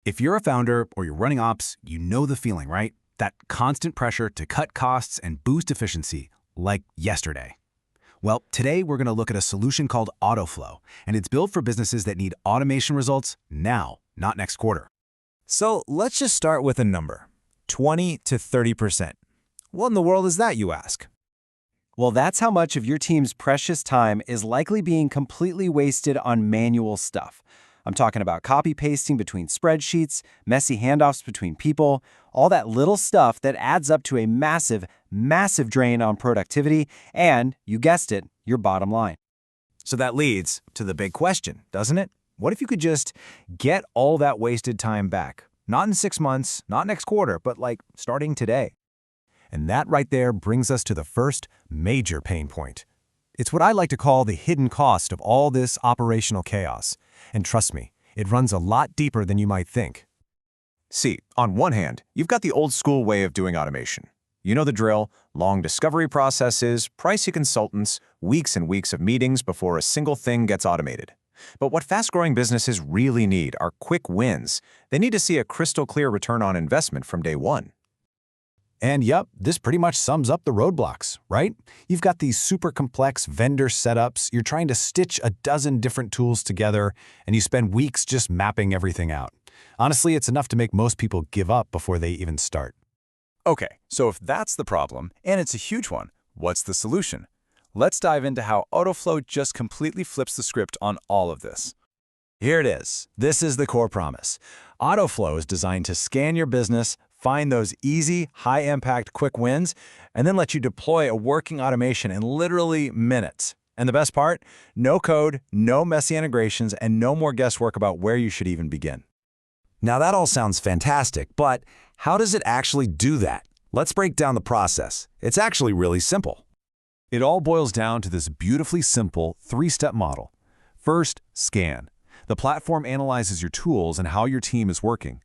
If you're a founder or you're running ops, you know the feeling, right? That constant pressure to cut costs and boost efficiency, like yesterday. Well, today we're going to look at a solution called AutoFlo, and it's built for businesses that need automation results now, not next quarter. So let's just start with a number, 20 to 30%. What in the world is that, you ask? Well, that's how much of your team's precious time is likely being completely wasted on manual stuff. I'm talking about copy-pasting between spreadsheets, messy handoffs between people, all that little stuff that adds up to a massive, massive drain on productivity and, you guessed it, your bottom line. So that leads to the big question, doesn't it? What if you could just get all that wasted time back? Not in 6 months, not next quarter, but like starting today. And that right there brings us to the first major pain point. It's what I like to call the hidden cost of all this operational chaos. And trust me, it runs a lot deeper than you might think. See, on one hand, you've got the old school way of doing automation. You know the drill: long discovery processes, pricey consultants, weeks and weeks of meetings before a single thing gets automated. But what fast-growing businesses really need are quick wins. They need to see a crystal clear return on investment from day one. And yep, this pretty much sums up the roadblocks, right? You've got these super complex vendor setups, you're trying to stitch a dozen different tools together, and you spend weeks just mapping everything out. Honestly, it's enough to make most people give up before they even start. Okay, so if that's the problem, and it's a huge one, what's the solution? Let's dive into how AutoFlo just completely flips the script on all of this. Here it is. This is the core promise. AutoFlo is designed to scan your business, find those easy, high-impact, quick wins, and then let you deploy a working automation in literally minutes. And the best part? No code, no messy integrations, and no more guesswork about where you should even begin. Now that all sounds fantastic, but how does it actually do that? Let's break down the process. It's actually really simple. It all boils down to this beautifully simple 3-step model. First, scan. The platform analyzes your tools and how your team is working.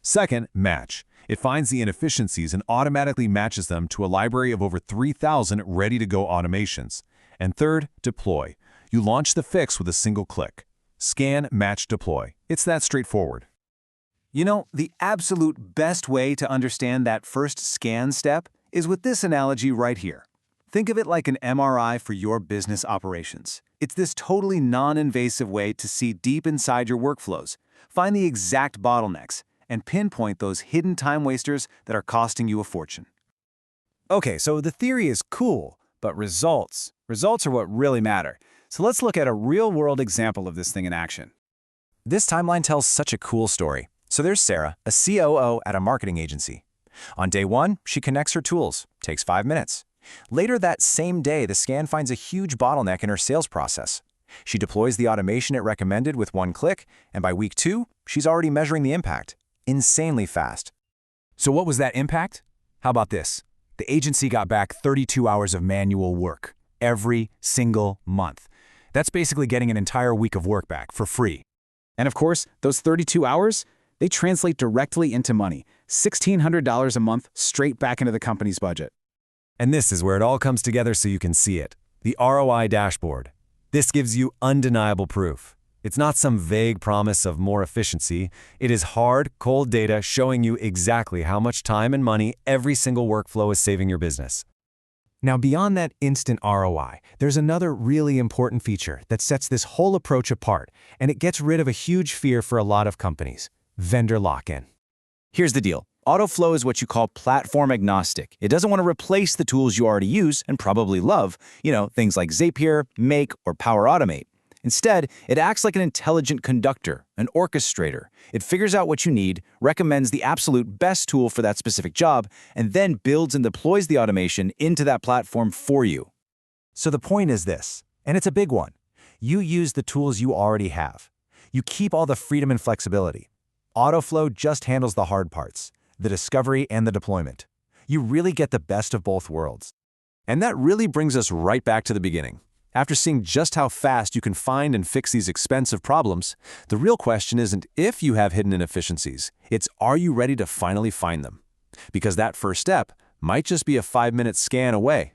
Second, match. It finds the inefficiencies and automatically matches them to a library of over 3,000 ready-to-go automations. And third, deploy. You launch the fix with a single click. Scan, match, deploy. It's that straightforward. You know, the absolute best way to understand that first scan step is with this analogy right here. Think of it like an MRI for your business operations. It's this totally non-invasive way to see deep inside your workflows, find the exact bottlenecks, and pinpoint those hidden time wasters that are costing you a fortune. Okay, so the theory is cool, but results are what really matter. So let's look at a real-world example of this thing in action. This timeline tells such a cool story. So there's Sarah, a COO at a marketing agency. On day 1, she connects her tools, takes 5 minutes. Later that same day, the scan finds a huge bottleneck in her sales process. She deploys the automation it recommended with 1 click, and by week 2, she's already measuring the impact. Insanely fast. So what was that impact? How about this? The agency got back 32 hours of manual work every single month. That's basically getting an entire week of work back for free. And of course, those 32 hours, they translate directly into money, $1,600 a month straight back into the company's budget. And this is where it all comes together so you can see it. The ROI dashboard. This gives you undeniable proof. It's not some vague promise of more efficiency. It is hard, cold data showing you exactly how much time and money every single workflow is saving your business. Now, beyond that instant ROI, there's another really important feature that sets this whole approach apart, and it gets rid of a huge fear for a lot of companies: vendor lock-in. Here's the deal. AutoFlo is what you call platform agnostic. It doesn't want to replace the tools you already use and probably love, things like Zapier, Make, or Power Automate. Instead, it acts like an intelligent conductor, an orchestrator. It figures out what you need, recommends the absolute best tool for that specific job, and then builds and deploys the automation into that platform for you. So the point is this, and it's a big one. You use the tools you already have. You keep all the freedom and flexibility. AutoFlo just handles the hard parts, the discovery and the deployment. You really get the best of both worlds. And that really brings us right back to the beginning. After seeing just how fast you can find and fix these expensive problems, the real question isn't if you have hidden inefficiencies, it's are you ready to finally find them? Because that first step might just be a 5-minute scan away.